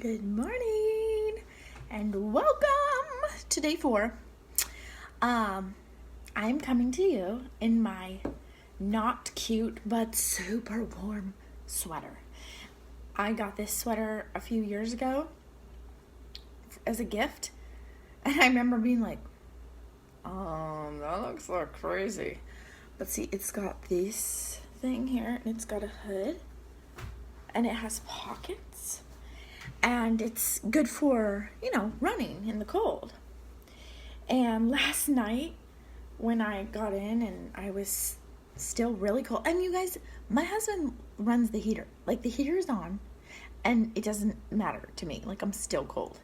Good morning and welcome to day 4. I'm coming to you in my not cute but super warm sweater. I got this sweater a few years ago as a gift, and I remember being like, that looks like crazy. But see, it's got this thing here, and it's got a hood, and it has pockets. And it's good for, running in the cold. And last night when I got in and I was still really cold, and you guys, my husband runs the heater. Like, the heater is on and it doesn't matter to me. Like, I'm still cold.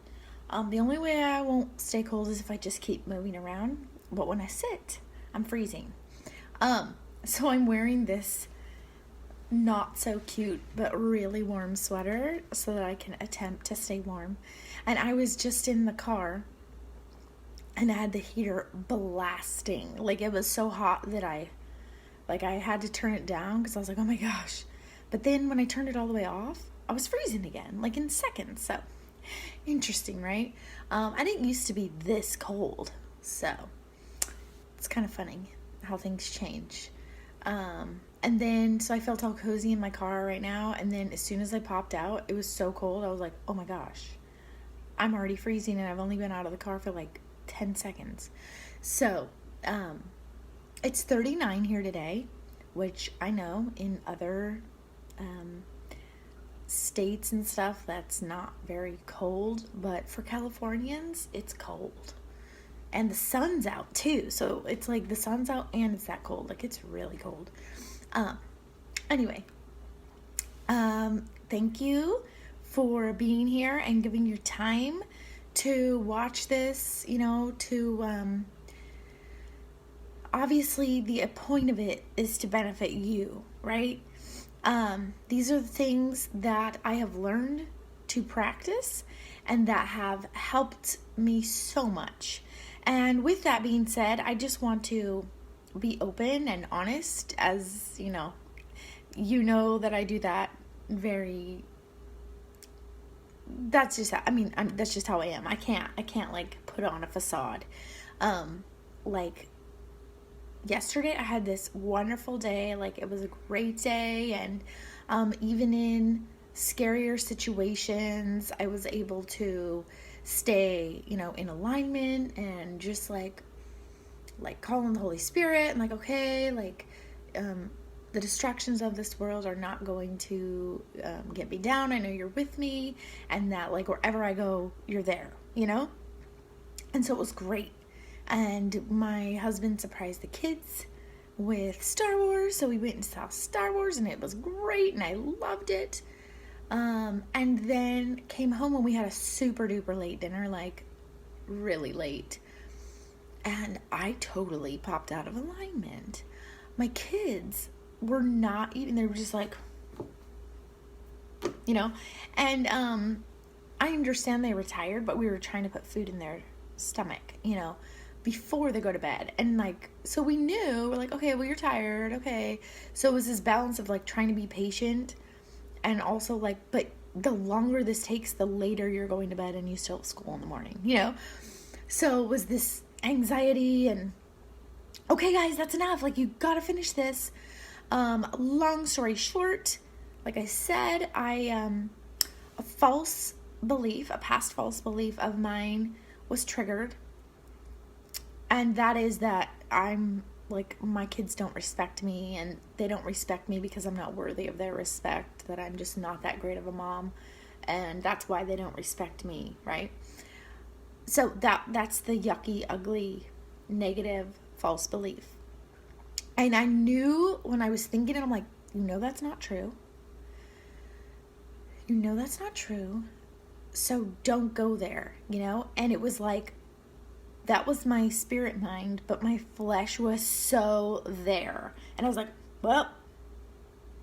The only way I won't stay cold is if I just keep moving around. But when I sit, I'm freezing. So I'm wearing this not so cute but really warm sweater so that I can attempt to stay warm. And I was just in the car and I had the heater blasting. Like, it was so hot that I had to turn it down because I was like, oh my gosh. But then when I turned it all the way off, I was freezing again, like in seconds. So interesting, right? I didn't used to be this cold, so it's kind of funny how things change. And then, so I felt all cozy in my car right now. And then as soon as I popped out, it was so cold. I was like, oh my gosh, I'm already freezing and I've only been out of the car for like 10 seconds. So, it's 39 here today, which I know in other, states and stuff, that's not very cold, but for Californians, it's cold. And the sun's out too. So it's like the sun's out and it's that cold. Like, it's really cold. Anyway, thank you for being here and giving your time to watch this, obviously the point of it is to benefit you, right? These are the things that I have learned to practice and that have helped me so much. And with that being said, I just want to be open and honest, as you know that I do that that's just how I am. I can't like put on a facade. Like yesterday I had this wonderful day. Like, it was a great day, and even in scarier situations, I was able to stay, in alignment and just like call on the Holy Spirit and like, okay, like, the distractions of this world are not going to get me down. I know you're with me, and that like wherever I go, you're there, And so it was great. And my husband surprised the kids with Star Wars, so we went and saw Star Wars, and it was great, and I loved it. And then came home and we had a super duper late dinner, like really late. And I totally popped out of alignment. My kids were not eating. They were just like, and I understand they were tired, but we were trying to put food in their stomach, before they go to bed. And like, so we knew, we're like, okay, well, you're tired. Okay. So it was this balance of like trying to be patient and also like, but the longer this takes, the later you're going to bed and you still have school in the morning, So it was this anxiety and, okay, guys, that's enough. Like, you gotta finish this. Long story short, like I said, a past false belief of mine was triggered. And that is that I'm like, my kids don't respect me, and they don't respect me because I'm not worthy of their respect, that I'm just not that great of a mom, and that's why they don't respect me, right? So that's the yucky, ugly, negative, false belief. And I knew when I was thinking it, I'm like, that's not true. That's not true. So don't go there, And it was like, that was my spirit mind, but my flesh was so there. And I was like, well,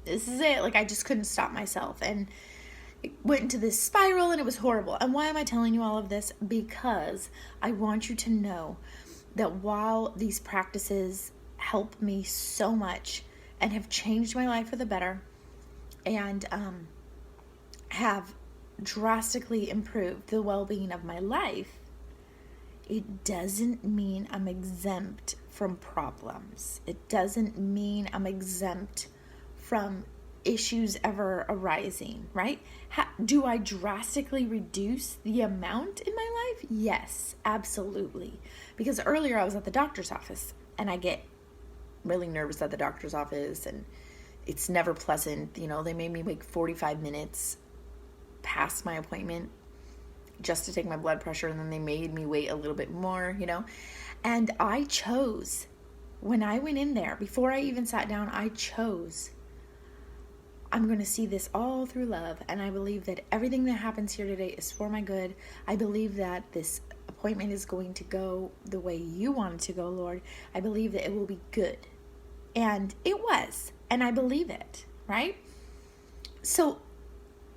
this is it. Like, I just couldn't stop myself. And it went into this spiral, and it was horrible. And why am I telling you all of this? Because I want you to know that while these practices help me so much and have changed my life for the better, and have drastically improve the well-being of my life, it doesn't mean I'm exempt from problems. It doesn't mean I'm exempt from issues ever arising, right? Do I drastically reduce the amount in my life? Yes, absolutely. Because earlier I was at the doctor's office, and I get really nervous at the doctor's office, and it's never pleasant. You know, they made me wait 45 minutes past my appointment just to take my blood pressure, and then they made me wait a little bit more, you know. And I chose, when I went in there, before I even sat down, I chose, I'm going to see this all through love, and I believe that everything that happens here today is for my good. I believe that this appointment is going to go the way you want it to go, Lord. I believe that it will be good. And it was, and I believe it, right? So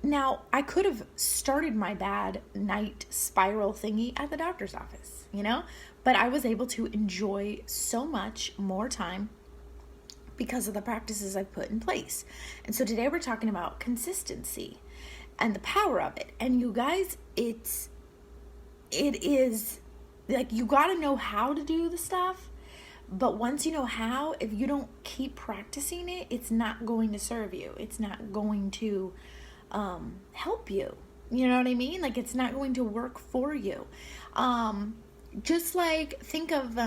now, I could have started my bad night spiral thingy at the doctor's office, you know, but I was able to enjoy so much more time because of the practices I've put in place. And so today we're talking about consistency and the power of it. And you guys, it is like, you got to know how to do the stuff. But once you know how, if you don't keep practicing it, it's not going to serve you. It's not going to help you. You know what I mean? Like, it's not going to work for you. Just like, think of,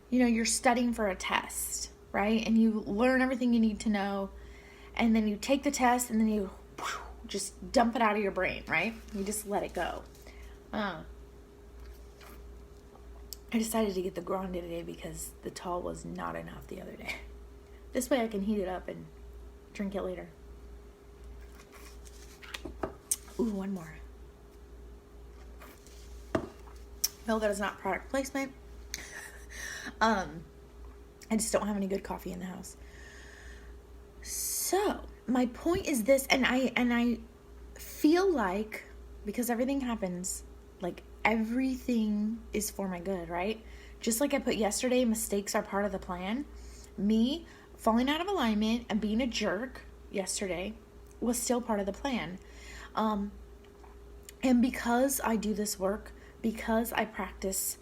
you're studying for a test, right? And you learn everything you need to know, and then you take the test, and then you just dump it out of your brain, right? You just let it go. I decided to get the grande today because the tall was not enough the other day. This way I can heat it up and drink it later. Ooh, one more. No, that is not product placement. I just don't have any good coffee in the house. So, my point is this, and I feel like, because everything happens, like, everything is for my good, right? Just like I put yesterday, mistakes are part of the plan. Me falling out of alignment and being a jerk yesterday was still part of the plan. And because I do this work, because I practice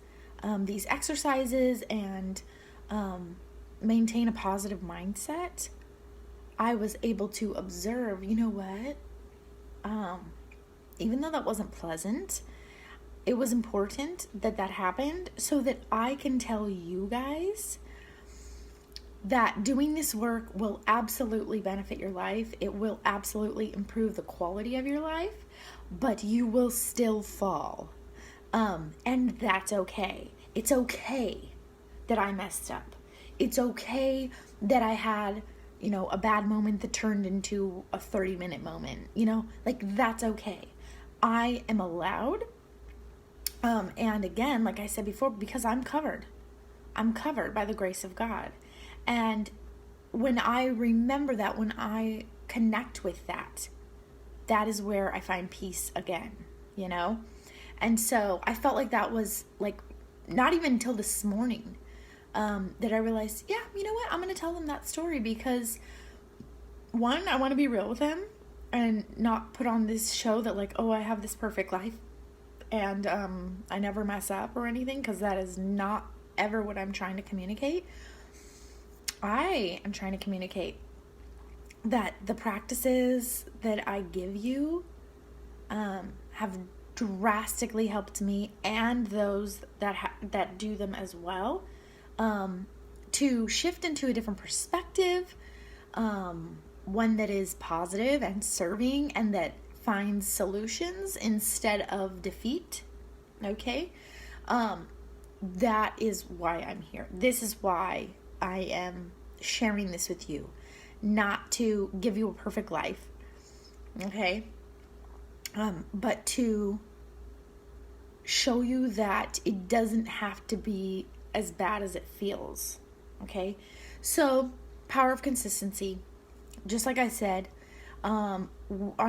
these exercises and maintain a positive mindset, I was able to observe, you know what? Even though that wasn't pleasant, it was important that that happened so that I can tell you guys that doing this work will absolutely benefit your life. It will absolutely improve the quality of your life, but you will still fall. And that's okay. It's okay that I messed up. It's okay that I had, a bad moment that turned into a 30-minute moment, like, that's okay. I am allowed. And again, like I said before, because I'm covered by the grace of God. And when I remember that, when I connect with that, that is where I find peace again, And so I felt like that was like, not even until this morning, that I realized, yeah, you know what? I'm going to tell them that story because, one, I want to be real with them and not put on this show that, like, oh, I have this perfect life and I never mess up or anything, because that is not ever what I'm trying to communicate. I am trying to communicate that the practices that I give you have drastically helped me and those that do them as well, to shift into a different perspective, one that is positive and serving and that finds solutions instead of defeat. Okay? That is why I'm here. This is why I am sharing this with you. Not to give you a perfect life. Okay? But to show you that it doesn't have to be as bad as it feels. Okay? So, power of consistency. Just like I said, on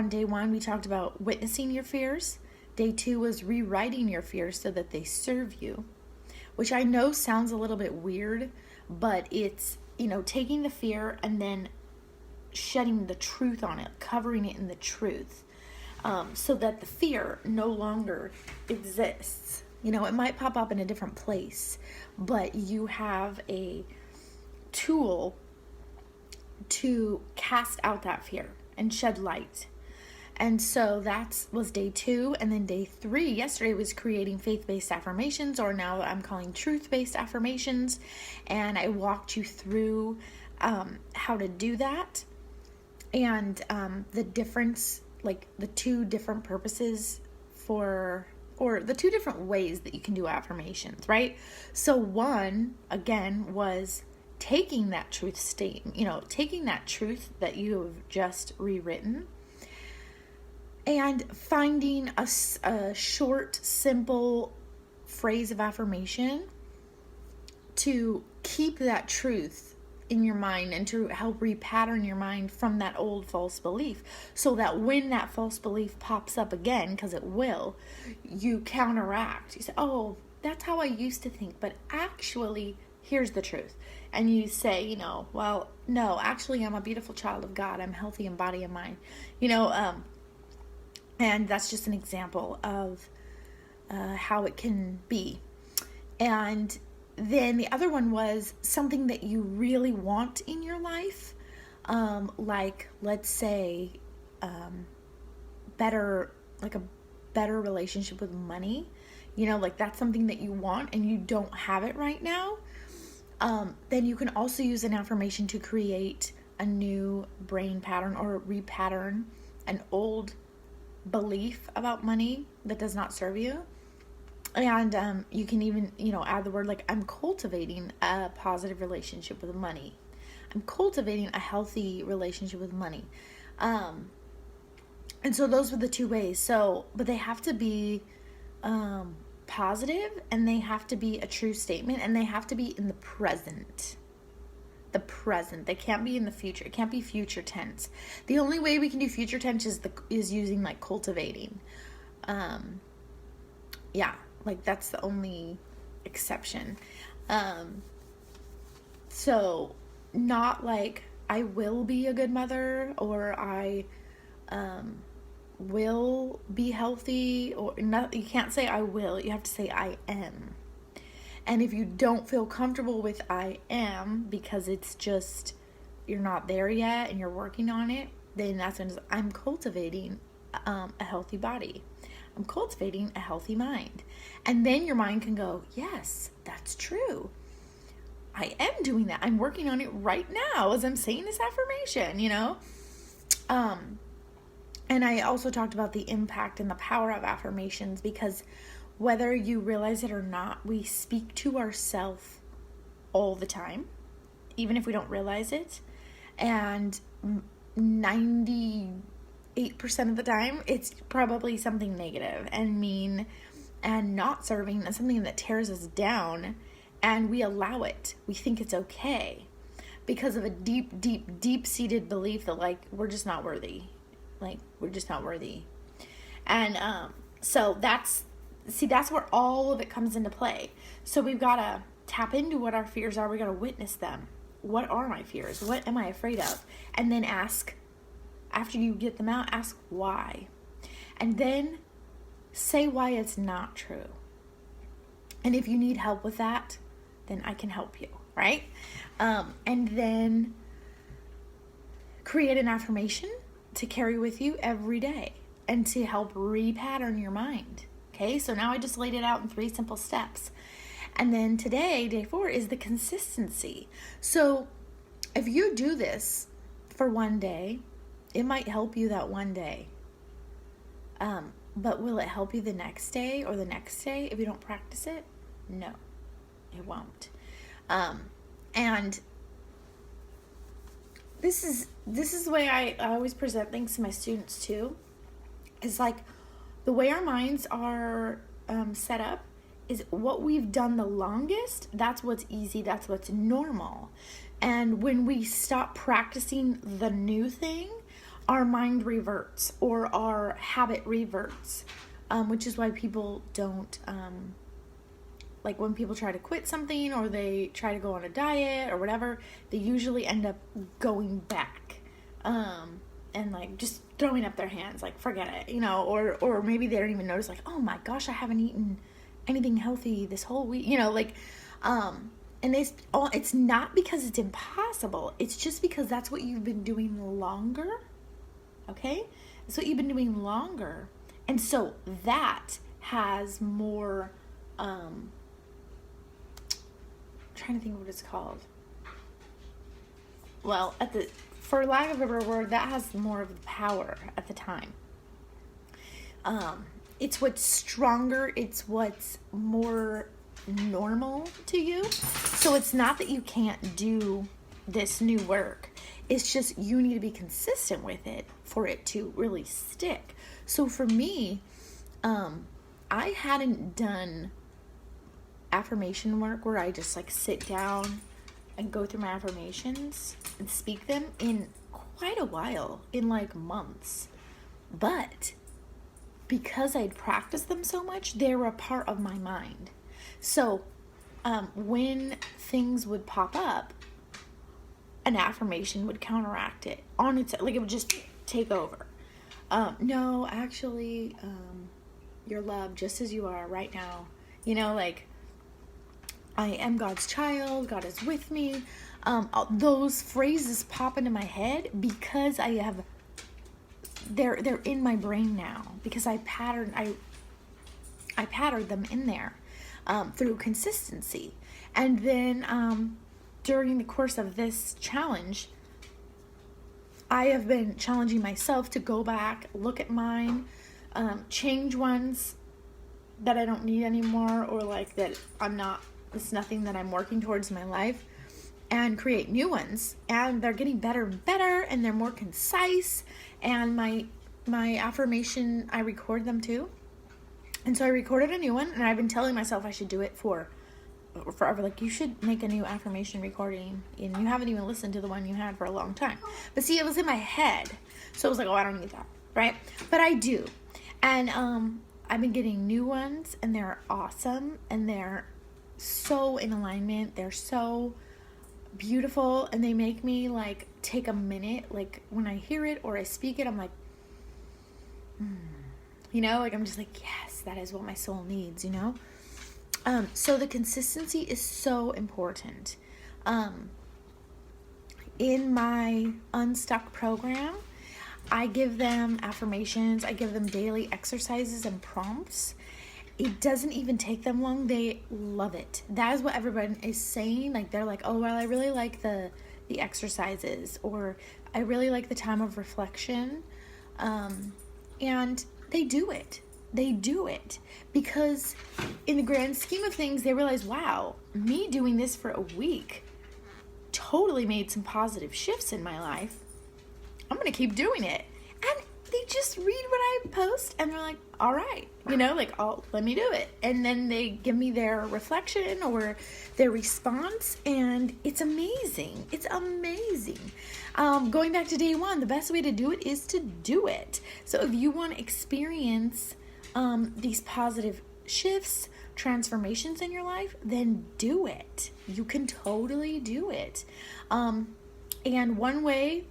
day 1, we talked about witnessing your fears. Day 2 was rewriting your fears so that they serve you, which I know sounds a little bit weird, but it's, taking the fear and then shedding the truth on it, covering it in the truth. so that the fear no longer exists. It might pop up in a different place, but you have a tool to cast out that fear and shed light. And so that was day 2. And then day 3, yesterday, was creating faith-based affirmations, or now I'm calling truth-based affirmations. And I walked you through how to do that, and the difference, like the 2 different purposes or the 2 different ways that you can do affirmations, right? So one, again, was taking that truth statement, taking that truth that you have just rewritten, and finding a short, simple phrase of affirmation to keep that truth in your mind and to help repattern your mind from that old false belief, so that when that false belief pops up again, because it will, you counteract. You say, oh, that's how I used to think, but actually, here's the truth. And you say, well, no, actually, I'm a beautiful child of God. I'm healthy in body and mind. And that's just an example of how it can be. And then the other one was something that you really want in your life. Like, let's say, a better relationship with money. Like that's something that you want and you don't have it right now. Then you can also use an affirmation to create a new brain pattern or repattern an old belief about money that does not serve you. And you can even, add the word like, I'm cultivating a positive relationship with money. I'm cultivating a healthy relationship with money. And so those were the 2 ways. But they have to be positive, and they have to be a true statement, and they have to be in the present. The present. They can't be in the future. It can't be future tense. The only way we can do future tense is using like cultivating. Like that's the only exception. So not like I will be a good mother, or I will be healthy, or not. You can't say I will. You have to say I am. And if you don't feel comfortable with I am, because it's just, you're not there yet and you're working on it, then that's when I'm cultivating a healthy body. I'm cultivating a healthy mind. And then your mind can go, yes, that's true. I am doing that. I'm working on it right now as I'm saying this affirmation, And I also talked about the impact and the power of affirmations, because whether you realize it or not, we speak to ourselves all the time, even if we don't realize it. And 98% of the time, it's probably something negative and mean and not serving, and something that tears us down. And we allow it. We think it's okay because of a deep, deep, deep-seated belief that, like, we're just not worthy. Like, we're just not worthy. And so that's where all of it comes into play. So we've got to tap into what our fears are. We got to witness them. What are my fears? What am I afraid of? And then ask, after you get them out, ask why. And then say why it's not true. And if you need help with that, then I can help you, right? And then create an affirmation to carry with you every day and to help repattern your mind. Okay, so now I just laid it out in 3 simple steps. And then today, day 4, is the consistency. So if you do this for one day, it might help you that one day. But will it help you the next day or the next day if you don't practice it? No, it won't. And this is the way I always present things to my students too. Is like the way our minds are set up is what we've done the longest. That's what's easy. That's what's normal. And when we stop practicing the new thing, our mind reverts or our habit reverts, which is why people don't, like when people try to quit something or they try to go on a diet or whatever, they usually end up going back. and like just throwing up their hands, like forget it, you know, or maybe they don't even notice, like, oh my gosh, I haven't eaten anything healthy this whole week, you know, like, and it's not because it's impossible, it's just because that's what you've been doing longer, okay? It's what you've been doing longer, and so that has more, I'm trying to think of what it's called. Well, for lack of a better word, that has more of the power at the time. It's what's stronger, it's what's more normal to you. So it's not that you can't do this new work. It's just you need to be consistent with it for it to really stick. So for me, I hadn't done affirmation work where I just like sit down and go through my affirmations and speak them in quite a while, in like months. But because I'd practiced them so much, they were a part of my mind. So when things would pop up, an affirmation would counteract it on its, like it would just take over. No, actually, you're loved just as you are right now. You know, like, I am God's child, God is with me. Those phrases pop into my head because they're in my brain now, because I patterned them in there through consistency. And then during the course of this challenge, I have been challenging myself to go back, look at mine, change ones that I don't need anymore, or like that it's nothing that I'm working towards in my life, and create new ones. And they're getting better and better, and they're more concise. And my affirmation, I record them too. And so I recorded a new one, and I've been telling myself I should do it for forever. Like, you should make a new affirmation recording, and you haven't even listened to the one you had for a long time. But see, it was in my head, so I was like, oh, I don't need that, right? But I do. And I've been getting new ones, and they're awesome, and they're so in alignment. They're so beautiful, and they make me like take a minute, like when I hear it or I speak it, I'm like, you know, like I'm just like, yes, that is what my soul needs, you know. So the consistency is so important. In my Unstuck program, I give them affirmations, I give them daily exercises and prompts. It doesn't even take them long. They love it. That is what everyone is saying. Like, they're like, oh, well, I really like the exercises, or I really like the time of reflection. And they do it. They do it because in the grand scheme of things, they realize, wow, me doing this for a week totally made some positive shifts in my life. I'm going to keep doing it. And they just read what I post, and they're like, all right, you know, like, let me do it. And then they give me their reflection or their response, and it's amazing. It's amazing. Going back to day one, the best way to do it is to do it. So if you want to experience these positive shifts, transformations in your life, then do it. You can totally do it. And one way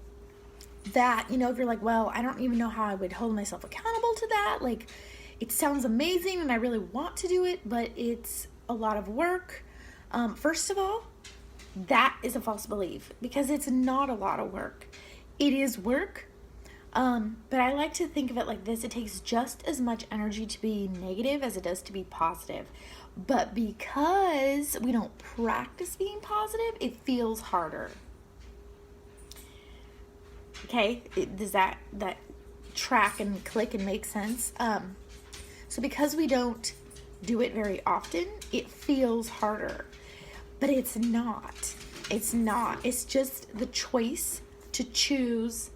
that, you know, if you're like, well, I don't even know how I would hold myself accountable to that. Like, it sounds amazing and I really want to do it, but it's a lot of work. First of all, that is a false belief, because it's not a lot of work. It is work. But I like to think of it like this. It takes just as much energy to be negative as it does to be positive. But because we don't practice being positive, it feels harder. Okay, does that track and click and make sense? So because we don't do it very often, it feels harder. But it's not. It's not. It's just the choice to choose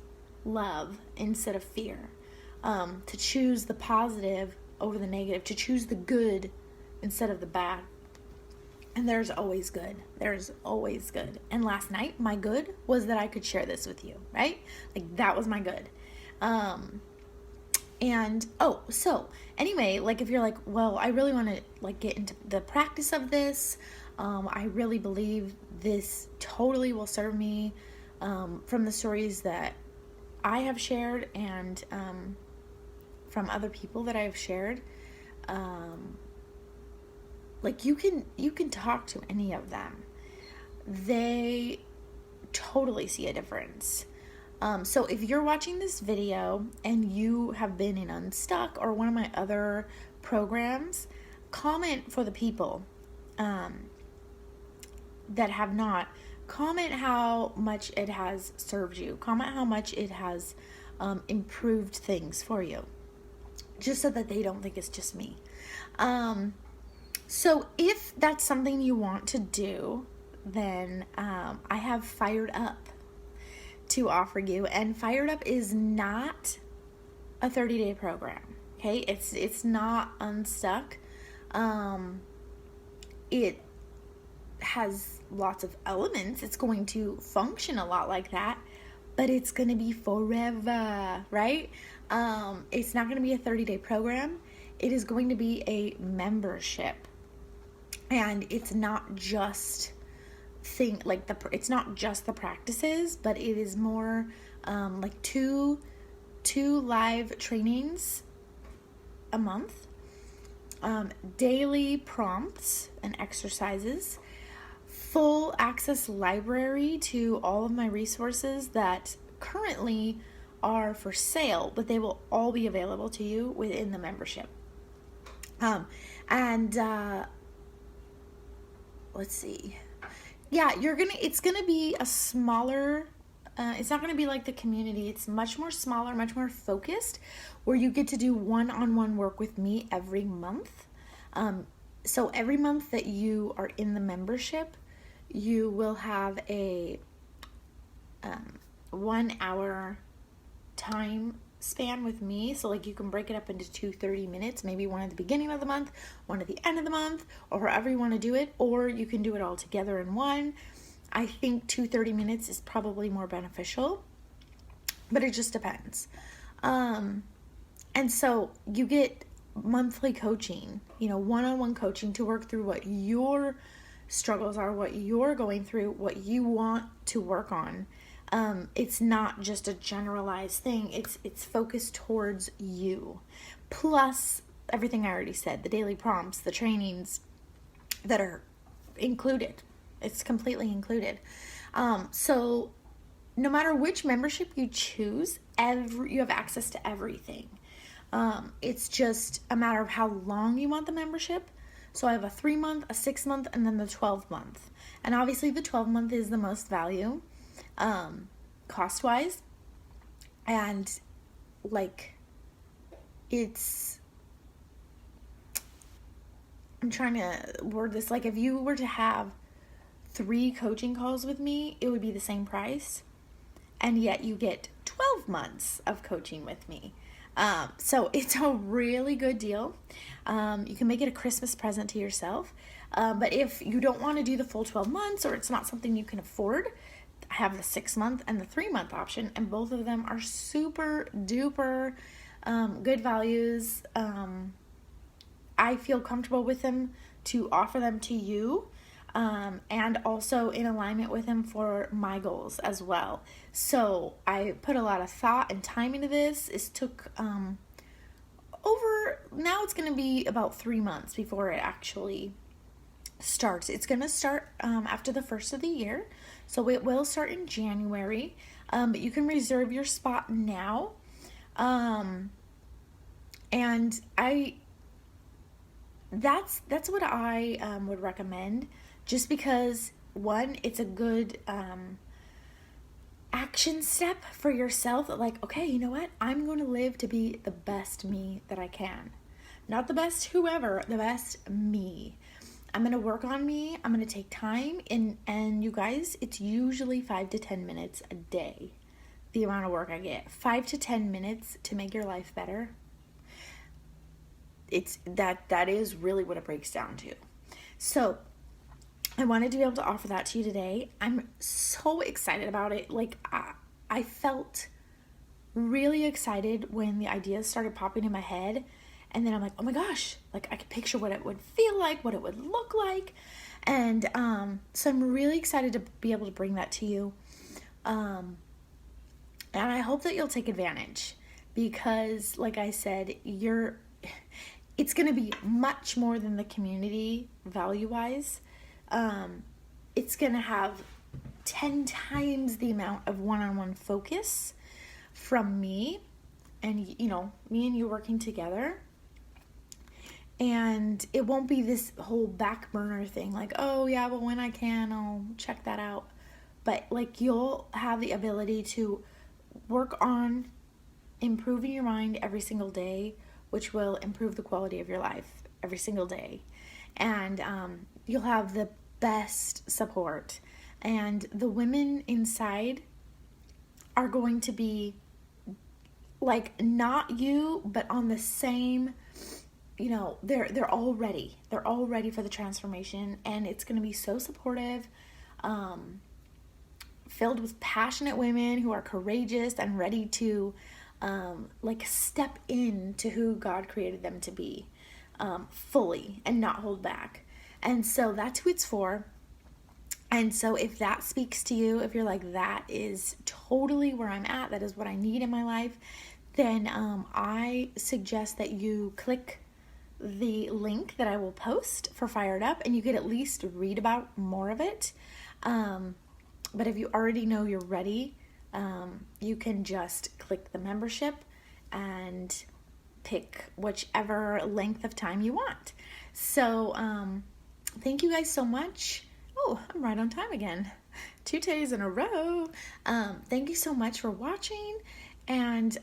love instead of fear. To choose the positive over the negative. To choose the good instead of the bad. And there's always good. There's always good. And last night, my good was that I could share this with you, right? Like, that was my good. So anyway, like, if you're like, well, I really want to like get into the practice of this. I really believe this totally will serve me. From the stories that I have shared and from other people that I have shared, like you can talk to any of them. They totally see a difference. So if you're watching this video and you have been in Unstuck or one of my other programs, comment for the people that have not. Comment how much it has served you. Comment how much it has improved things for you, just so that they don't think it's just me. So if that's something you want to do, then I have Fired Up to offer you. And Fired Up is not a 30-day program. Okay, it's not Unstuck. It has lots of elements. It's going to function a lot like that, but it's going to be forever, right? It's not going to be a 30-day program. It is going to be a membership, and it's not just it's not just the practices, but it is more like two live trainings a month, daily prompts and exercises, full access library to all of my resources that currently are for sale, but they will all be available to you within the membership. Let's see. Yeah, it's gonna be a smaller, it's not gonna be like the community. It's much more smaller, much more focused, where you get to do one-on-one work with me every month. So every month that you are in the membership, you will have a 1 hour time span with me. So like you can break it up into 2 30 minutes, maybe one at the beginning of the month, one at the end of the month, or however you want to do it, or you can do it all together in one. I think 2 30 minutes is probably more beneficial, but it just depends. And so you get monthly coaching, one-on-one coaching to work through what your struggles are, what you're going through, what you want to work on. It's not just a generalized thing. It's focused towards you. Plus everything I already said, the daily prompts, the trainings that are included. It's completely included. So no matter which membership you choose, you have access to everything. It's just a matter of how long you want the membership. So I have a 3-month, a 6-month, and then the 12-month. And obviously the 12-month is the most value, cost-wise. And I'm trying to word this, if you were to have 3 coaching calls with me, it would be the same price. And yet you get 12 months of coaching with me. So it's a really good deal. You can make it a Christmas present to yourself. But if you don't want to do the full 12 months or it's not something you can afford, I have the 6-month and the 3-month option, and both of them are super duper good values. I feel comfortable with them to offer them to you, and also in alignment with them for my goals as well. So I put a lot of thought and time into this. It took now it's going to be about 3 months before it actually starts. It's going to start after the first of the year, so it will start in January, but you can reserve your spot now. And that's what I would recommend, just because, one, it's a good action step for yourself. Okay, you know what? I'm going to live to be the best me that I can. Not the best whoever, the best me. I'm going to work on me. I'm going to take time. And you guys, it's usually 5 to 10 minutes a day, the amount of work I get. 5 to 10 minutes to make your life better. That is really what it breaks down to. So I wanted to be able to offer that to you today. I'm so excited about it. I felt really excited when the ideas started popping in my head. And then I'm like, oh my gosh, I could picture what it would feel like, what it would look like. And so I'm really excited to be able to bring that to you. And I hope that you'll take advantage because, like I said, it's going to be much more than the community value-wise. It's going to have 10 times the amount of one-on-one focus from me and, me and you working together. And it won't be this whole back burner thing like, oh yeah, well when I can, I'll check that out. But like you'll have the ability to work on improving your mind every single day, which will improve the quality of your life every single day. And you'll have the best support. And the women inside are going to be like not you, but on the same, they're all ready. They're all ready for the transformation, and it's going to be so supportive, filled with passionate women who are courageous and ready to step into who God created them to be, fully and not hold back. And so that's who it's for. And so if that speaks to you, if you're like, that is totally where I'm at, that is what I need in my life, then I suggest that you click the link that I will post for Fired Up, and you could at least read about more of it. But if you already know you're ready, you can just click the membership and pick whichever length of time you want. So thank you guys so much. Oh, I'm right on time again. 2 days in a row. Thank you so much for watching. And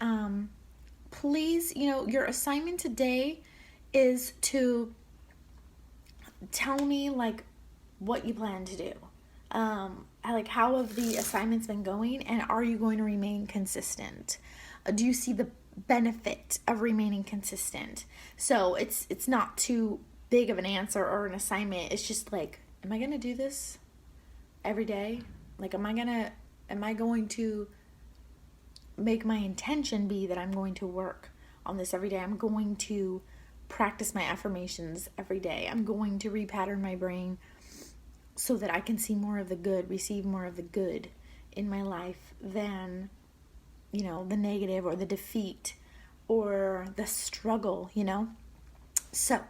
please, your assignment today is to tell me like what you plan to do. How have the assignments been going, and are you going to remain consistent? Do you see the benefit of remaining consistent? So it's not too big of an answer or an assignment. It's just like, am I going to do this every day? Like, am I going to make my intention be that I'm going to work on this every day? I'm going to practice my affirmations every day. I'm going to repattern my brain so that I can see more of the good, receive more of the good in my life than, the negative or the defeat or the struggle, So,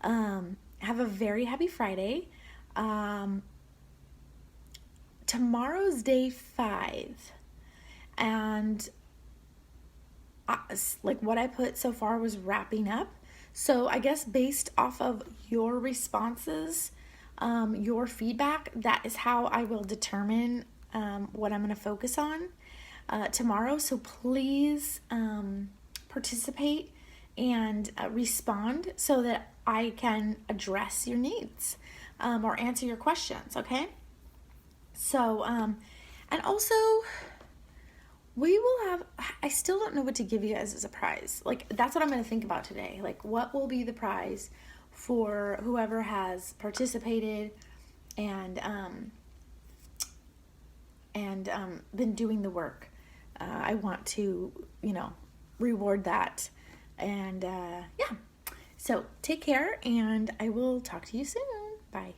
have a very happy Friday. Tomorrow's day 5. And what I put so far was wrapping up. So I guess based off of your responses, your feedback, that is how I will determine what I'm going to focus on tomorrow. So please participate and respond so that I can address your needs or answer your questions, okay? So, and also, we will have, I still don't know what to give you as a prize. That's what I'm going to think about today. What will be the prize for whoever has participated and been doing the work. I want to, reward that. And, yeah. So take care, and I will talk to you soon. Bye.